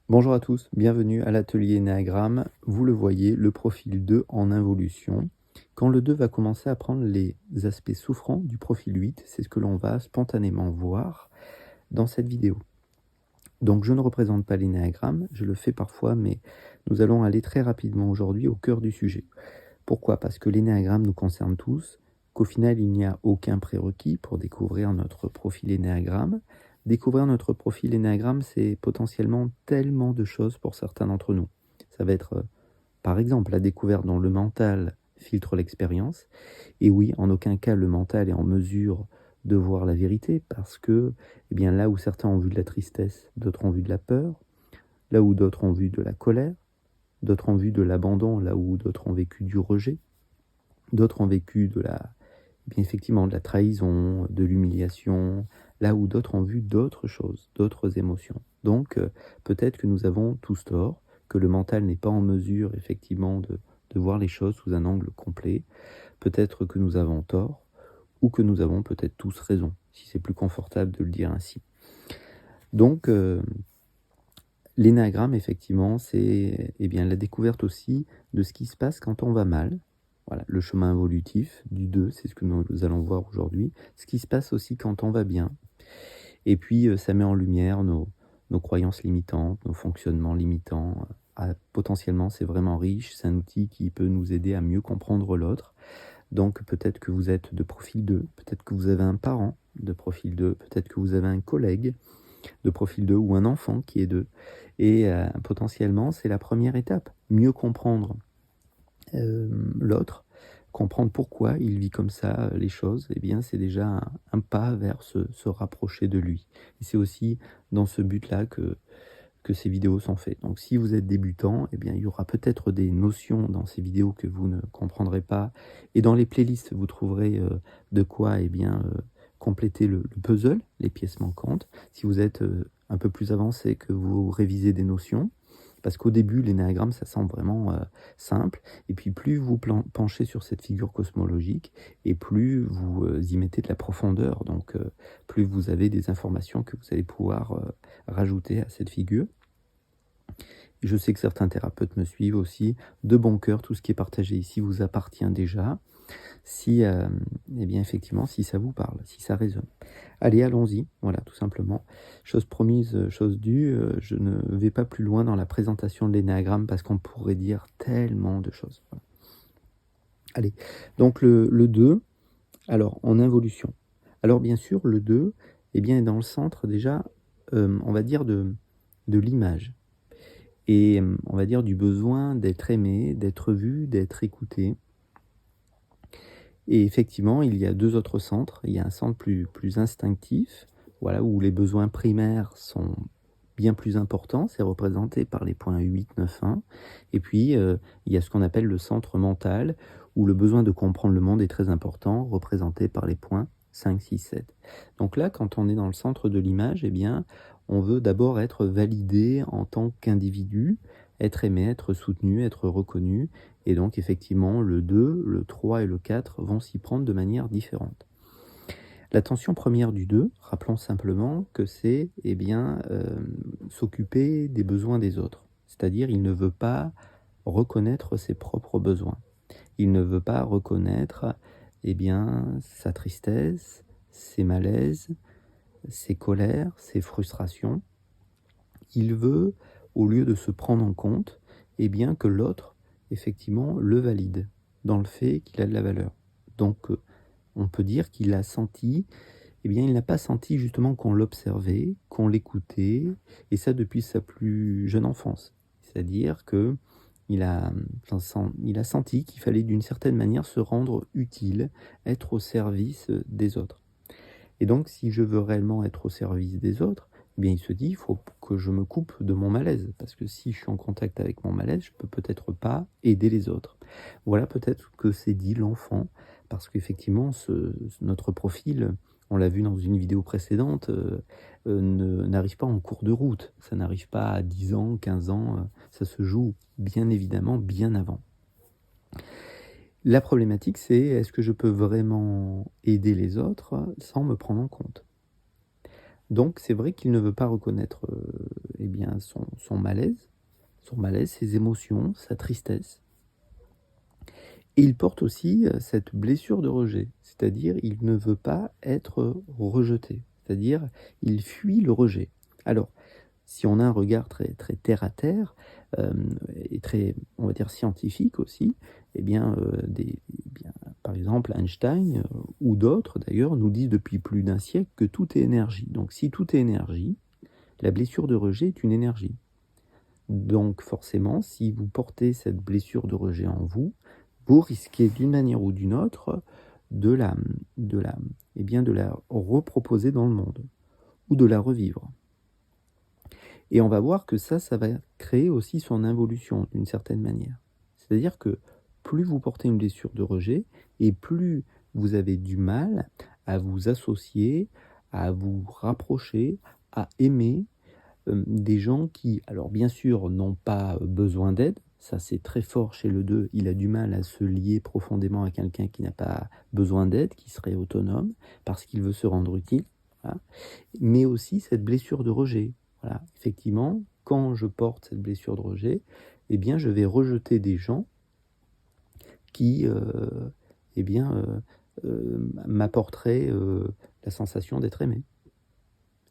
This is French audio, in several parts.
Bonjour à tous, bienvenue à l'atelier Énéagramme. Vous le voyez, le profil 2 en involution. Quand le 2 va commencer à prendre les aspects souffrants du profil 8, c'est ce que l'on va spontanément voir dans cette vidéo. Donc je ne représente pas l'énéagramme, je le fais parfois, mais nous allons aller très rapidement aujourd'hui au cœur du sujet. Pourquoi? Parce que l'énéagramme nous concerne tous, qu'au final il n'y a aucun prérequis pour découvrir notre profil énéagramme. Découvrir notre profil énéagramme, c'est potentiellement tellement de choses pour certains d'entre nous. Ça va être, par exemple, la découverte dont le mental filtre l'expérience. Et oui, en aucun cas le mental est en mesure de voir la vérité, parce que eh bien, là où certains ont vu de la tristesse, d'autres ont vu de la peur, là où d'autres ont vu de la colère, d'autres ont vu de l'abandon, là où d'autres ont vécu du rejet, d'autres ont vécu bien effectivement, de la trahison, de l'humiliation, là où d'autres ont vu d'autres choses, d'autres émotions. Donc, peut-être que nous avons tous tort, que le mental n'est pas en mesure, effectivement, de voir les choses sous un angle complet. Peut-être que nous avons tort, ou que nous avons peut-être tous raison, si c'est plus confortable de le dire ainsi. Donc, l'énéagramme, effectivement, c'est bien la découverte aussi de ce qui se passe quand on va mal. Voilà, le chemin évolutif du 2, c'est ce que nous allons voir aujourd'hui. Ce qui se passe aussi quand on va bien. Et puis, ça met en lumière nos croyances limitantes, nos fonctionnements limitants. Potentiellement, c'est vraiment riche. C'est un outil qui peut nous aider à mieux comprendre l'autre. Donc, peut-être que vous êtes de profil 2, peut-être que vous avez un parent de profil 2, peut-être que vous avez un collègue de profil 2 ou un enfant qui est 2. Et potentiellement, c'est la première étape. Mieux comprendre l'autre, comprendre pourquoi il vit comme ça les choses, eh bien, c'est déjà un pas vers se rapprocher de lui. Et c'est aussi dans ce but-là que ces vidéos sont faites. Donc si vous êtes débutant, eh bien, il y aura peut-être des notions dans ces vidéos que vous ne comprendrez pas. Et dans les playlists, vous trouverez de quoi compléter le puzzle, les pièces manquantes. Si vous êtes un peu plus avancé, que vous révisez des notions, parce qu'au début, l'énéagramme, ça semble vraiment simple. Et puis plus vous penchez sur cette figure cosmologique, et plus vous y mettez de la profondeur. Donc plus vous avez des informations que vous allez pouvoir rajouter à cette figure. Et je sais que certains thérapeutes me suivent aussi. De bon cœur, tout ce qui est partagé ici vous appartient déjà. Si, eh bien, effectivement, si ça vous parle, si ça résonne. Allez, allons-y, voilà, tout simplement. Chose promise, chose due, je ne vais pas plus loin dans la présentation de l'énéagramme parce qu'on pourrait dire tellement de choses. Voilà. Allez, donc le 2, alors en involution. Alors bien sûr, le 2 eh bien, est dans le centre déjà, on va dire, de l'image. Et on va dire du besoin d'être aimé, d'être vu, d'être écouté. Et effectivement, il y a 2 autres centres. Il y a un centre plus instinctif, voilà, où les besoins primaires sont bien plus importants. C'est représenté par les points 8, 9, 1. Et puis, il y a ce qu'on appelle le centre mental, où le besoin de comprendre le monde est très important, représenté par les points 5, 6, 7. Donc là, quand on est dans le centre de l'image, eh bien, on veut d'abord être validé en tant qu'individu, être aimé, être soutenu, être reconnu. Et donc, effectivement, le 2, le 3 et le 4 vont s'y prendre de manière différente. La tension première du 2, rappelons simplement que c'est s'occuper des besoins des autres. C'est-à-dire, il ne veut pas reconnaître ses propres besoins. Il ne veut pas reconnaître sa tristesse, ses malaises, ses colères, ses frustrations. Il veut, au lieu de se prendre en compte, que l'autre, effectivement, le valide dans le fait qu'il a de la valeur. Donc, on peut dire qu'il a senti, il n'a pas senti justement qu'on l'observait, qu'on l'écoutait, et ça depuis sa plus jeune enfance. C'est-à-dire que il a senti qu'il fallait d'une certaine manière se rendre utile, être au service des autres. Et donc, si je veux réellement être au service des autres, il se dit, il faut que je me coupe de mon malaise. Parce que si je suis en contact avec mon malaise, je peux peut-être pas aider les autres. Voilà peut-être que c'est dit l'enfant. Parce qu'effectivement, notre profil, on l'a vu dans une vidéo précédente, n'arrive pas en cours de route. Ça n'arrive pas à 10 ans, 15 ans. Ça se joue bien évidemment bien avant. La problématique, c'est est-ce que je peux vraiment aider les autres sans me prendre en compte? Donc c'est vrai qu'il ne veut pas reconnaître eh bien, son malaise, ses émotions, sa tristesse. Et il porte aussi cette blessure de rejet, c'est-à-dire il ne veut pas être rejeté, c'est-à-dire il fuit le rejet. Alors, si on a un regard très, très terre à terre et très, on va dire, scientifique aussi, eh bien, par exemple, Einstein ou d'autres d'ailleurs nous disent depuis plus d'un siècle que tout est énergie. Donc si tout est énergie, la blessure de rejet est une énergie. Donc forcément, si vous portez cette blessure de rejet en vous, vous risquez d'une manière ou d'une autre de la reproposer dans le monde ou de la revivre. Et on va voir que ça va créer aussi son involution d'une certaine manière. C'est-à-dire que plus vous portez une blessure de rejet et plus vous avez du mal à vous associer, à vous rapprocher, à aimer des gens qui, alors bien sûr, n'ont pas besoin d'aide. Ça, c'est très fort chez le 2. Il a du mal à se lier profondément à quelqu'un qui n'a pas besoin d'aide, qui serait autonome, parce qu'il veut se rendre utile. Voilà. Mais aussi cette blessure de rejet. Voilà. Effectivement, quand je porte cette blessure de rejet, eh bien, je vais rejeter des gens qui m'apporteraient la sensation d'être aimé.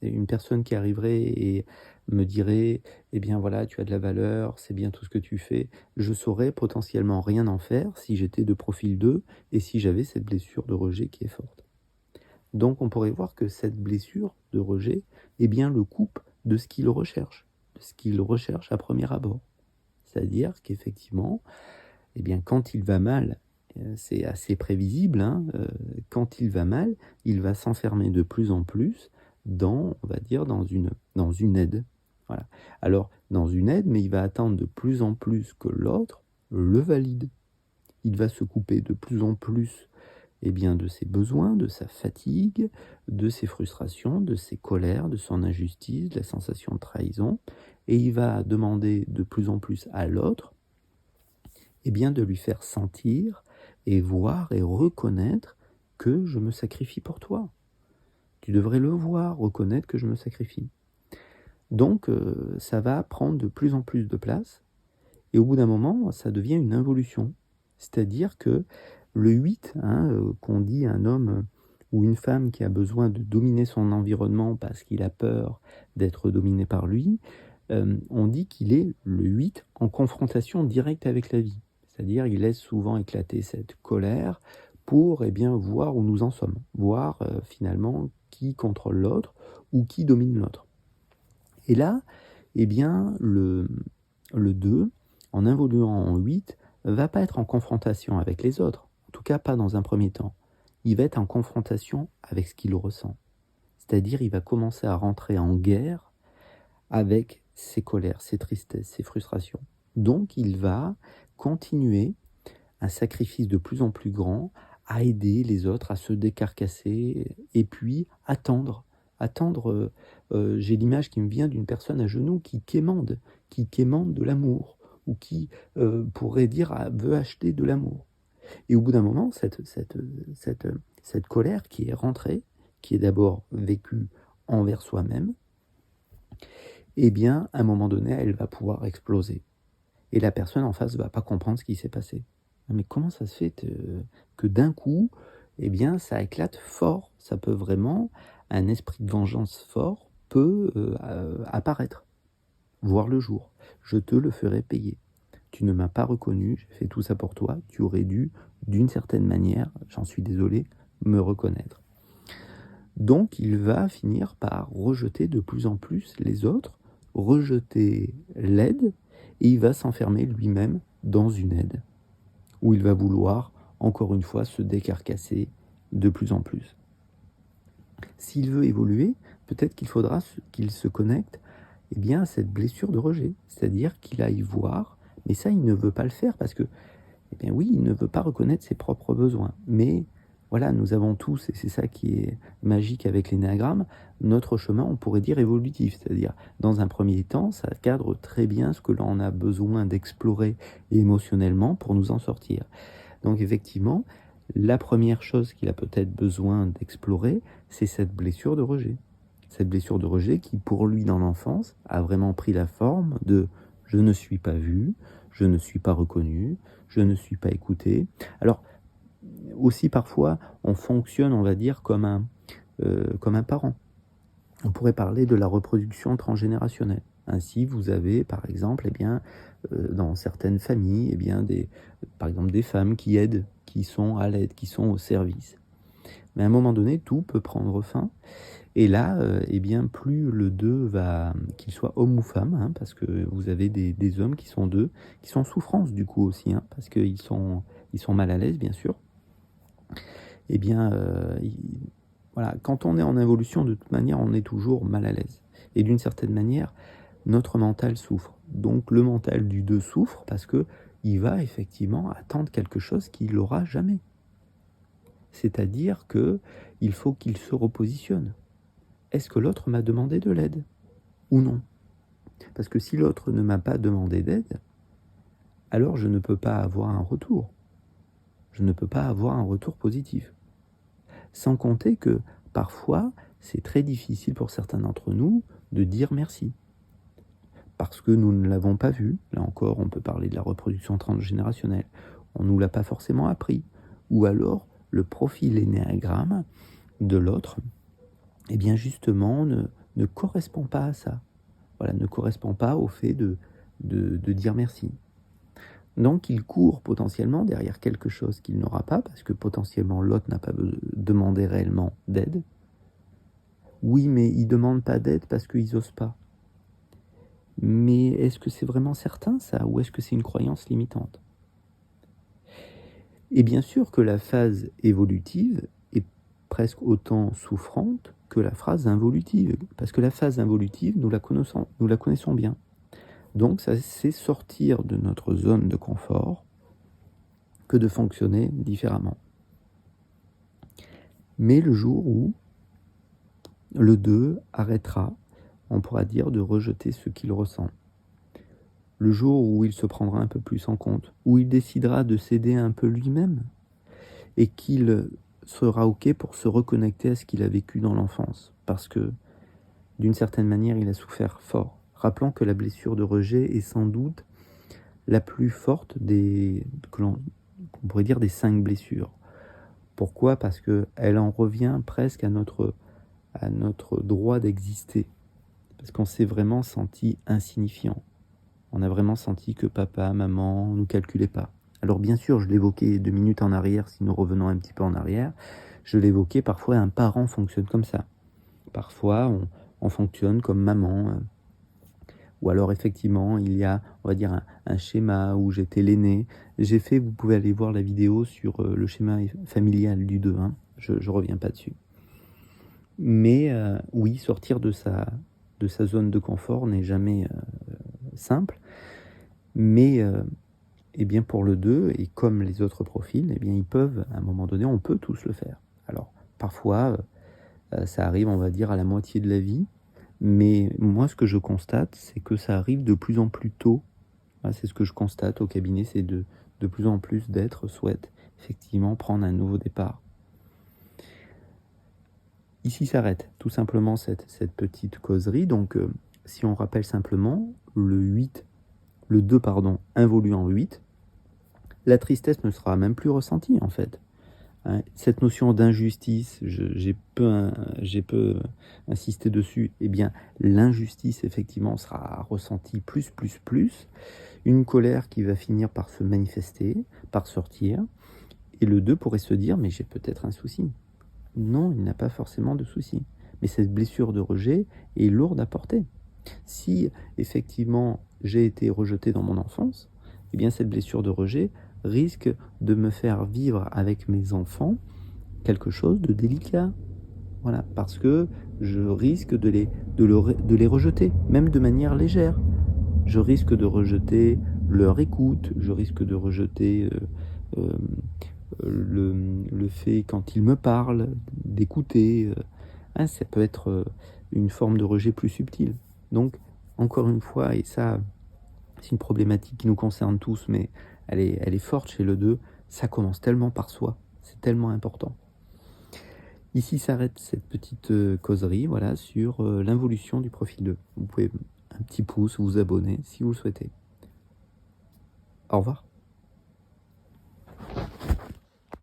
Une personne qui arriverait et me dirait « Eh bien voilà, tu as de la valeur, c'est bien tout ce que tu fais », je saurais potentiellement rien en faire si j'étais de profil 2 et si j'avais cette blessure de rejet qui est forte. Donc on pourrait voir que cette blessure de rejet, eh bien, le coupe de ce qu'il recherche, à premier abord. C'est-à-dire qu'effectivement, eh bien, quand il va mal, c'est assez prévisible, quand il va mal, il va s'enfermer de plus en plus dans, on va dire, dans une aide. Voilà. Alors, dans une aide, mais il va attendre de plus en plus que l'autre le valide. Il va se couper de plus en plus eh bien, de ses besoins, de sa fatigue, de ses frustrations, de ses colères, de son injustice, de la sensation de trahison, et il va demander de plus en plus à l'autre eh bien, de lui faire sentir et voir et reconnaître que je me sacrifie pour toi. Tu devrais le voir, reconnaître que je me sacrifie. Donc, ça va prendre de plus en plus de place, et au bout d'un moment, ça devient une involution. C'est-à-dire que le 8, qu'on dit un homme ou une femme qui a besoin de dominer son environnement parce qu'il a peur d'être dominé par lui, on dit qu'il est le 8 en confrontation directe avec la vie. C'est-à-dire il laisse souvent éclater cette colère pour voir où nous en sommes, voir finalement qui contrôle l'autre ou qui domine l'autre. Et là, le 2, en involuant en 8, va pas être en confrontation avec les autres, en tout cas pas dans un premier temps. Il va être en confrontation avec ce qu'il ressent. C'est-à-dire il va commencer à rentrer en guerre avec ses colères, ses tristesses, ses frustrations. Donc il va continuer un sacrifice de plus en plus grand à aider les autres à se décarcasser et puis attendre. J'ai l'image qui me vient d'une personne à genoux qui quémande de l'amour ou qui pourrait dire veut acheter de l'amour. Et au bout d'un moment, cette colère qui est rentrée, qui est d'abord vécue envers soi-même, eh bien, à un moment donné, elle va pouvoir exploser. Et la personne en face ne va pas comprendre ce qui s'est passé. Mais comment ça se fait que d'un coup, eh bien, ça éclate fort? Ça peut vraiment, un esprit de vengeance fort peut apparaître, voir le jour. Je te le ferai payer. Tu ne m'as pas reconnu, j'ai fait tout ça pour toi, tu aurais dû, d'une certaine manière, j'en suis désolé, me reconnaître. Donc il va finir par rejeter de plus en plus les autres, rejeter l'aide, et il va s'enfermer lui-même dans une aide, où il va vouloir, encore une fois, se décarcasser de plus en plus. S'il veut évoluer, peut-être qu'il faudra qu'il se connecte à cette blessure de rejet, c'est-à-dire qu'il aille voir, mais ça il ne veut pas le faire parce que, il ne veut pas reconnaître ses propres besoins. Mais voilà, nous avons tous, et c'est ça qui est magique avec l'énéagramme, notre chemin, on pourrait dire évolutif, c'est-à-dire dans un premier temps, ça cadre très bien ce que l'on a besoin d'explorer émotionnellement pour nous en sortir. Donc effectivement, la première chose qu'il a peut-être besoin d'explorer, c'est cette blessure de rejet. Cette blessure de rejet qui, pour lui, dans l'enfance, a vraiment pris la forme de « je ne suis pas vu, je ne suis pas reconnu, je ne suis pas écouté ». Alors, aussi parfois, on fonctionne, on va dire, comme un parent. On pourrait parler de la reproduction transgénérationnelle. Ainsi, vous avez, par exemple, dans certaines familles, par exemple, des femmes qui aident, qui sont à l'aide, qui sont au service. Mais à un moment donné, tout peut prendre fin. Et là, plus le 2 va, qu'il soit homme ou femme, parce que vous avez des hommes qui sont 2, qui sont en souffrance du coup aussi, parce qu'ils sont mal à l'aise, bien sûr. Voilà, quand on est en évolution, de toute manière, on est toujours mal à l'aise. Et d'une certaine manière, notre mental souffre. Donc le mental du 2 souffre parce que il va effectivement attendre quelque chose qu'il n'aura jamais. C'est-à-dire qu'il faut qu'il se repositionne. Est-ce que l'autre m'a demandé de l'aide ou non? Parce que si l'autre ne m'a pas demandé d'aide, alors je ne peux pas avoir un retour. Je ne peux pas avoir un retour positif. Sans compter que parfois, c'est très difficile pour certains d'entre nous de dire merci. Parce que nous ne l'avons pas vu. Là encore, on peut parler de la reproduction transgénérationnelle. On ne nous l'a pas forcément appris. Ou alors, le profil énéagramme de l'autre, justement, ne correspond pas à ça. Voilà, ne correspond pas au fait de dire merci. Donc, il court potentiellement derrière quelque chose qu'il n'aura pas, parce que potentiellement l'autre n'a pas demandé réellement d'aide. Oui, mais il ne demande pas d'aide parce qu'ils n'osent pas. Mais est-ce que c'est vraiment certain, ça, ou est-ce que c'est une croyance limitante? Et bien sûr que la phase évolutive est presque autant souffrante que la phase involutive, parce que la phase involutive, nous la connaissons bien. Donc, ça, c'est sortir de notre zone de confort que de fonctionner différemment. Mais le jour où le 2 arrêtera, on pourra dire, de rejeter ce qu'il ressent. Le jour où il se prendra un peu plus en compte, où il décidera de s'aider un peu lui-même, et qu'il sera OK pour se reconnecter à ce qu'il a vécu dans l'enfance. Parce que, d'une certaine manière, il a souffert fort. Rappelons que la blessure de rejet est sans doute la plus forte qu'on pourrait dire des 5 blessures. Pourquoi? Parce qu'elle en revient presque à notre droit d'exister. Parce qu'on s'est vraiment senti insignifiant. On a vraiment senti que papa, maman ne nous calculaient pas. Alors bien sûr, je l'évoquais 2 minutes en arrière, si nous revenons un petit peu en arrière, je l'évoquais, parfois un parent fonctionne comme ça. Parfois, on fonctionne comme maman. Ou alors effectivement, il y a, on va dire, un schéma où j'étais l'aîné. Vous pouvez aller voir la vidéo sur le schéma familial du 2, je reviens pas dessus. Mais oui, sortir de sa zone de confort n'est jamais simple. Mais pour le 2, et comme les autres profils, ils peuvent, à un moment donné, on peut tous le faire. Alors, parfois, ça arrive, on va dire, à la moitié de la vie. Mais moi, ce que je constate, c'est que ça arrive de plus en plus tôt. C'est ce que je constate au cabinet, c'est de plus en plus d'êtres souhaitent effectivement prendre un nouveau départ. Ici s'arrête tout simplement cette petite causerie. Donc, si on rappelle simplement, le 2 involue en 8, la tristesse ne sera même plus ressentie en fait. Cette notion d'injustice, j'ai peu insisté dessus, l'injustice effectivement sera ressentie plus. Une colère qui va finir par se manifester, par sortir, et le 2 pourrait se dire, mais j'ai peut-être un souci. Non, il n'a pas forcément de souci. Mais cette blessure de rejet est lourde à porter. Si effectivement j'ai été rejeté dans mon enfance, cette blessure de rejet risque de me faire vivre avec mes enfants quelque chose de délicat. Voilà, parce que je risque de les rejeter, même de manière légère. Je risque de rejeter leur écoute, je risque de rejeter le fait, quand ils me parlent, d'écouter. Ça peut être une forme de rejet plus subtile. Donc, encore une fois, et ça, c'est une problématique qui nous concerne tous, mais elle est forte chez le 2, ça commence tellement par soi, c'est tellement important. Ici s'arrête cette petite causerie, voilà, sur l'involution du profil 2. Vous pouvez un petit pouce, vous abonner si vous le souhaitez. Au revoir.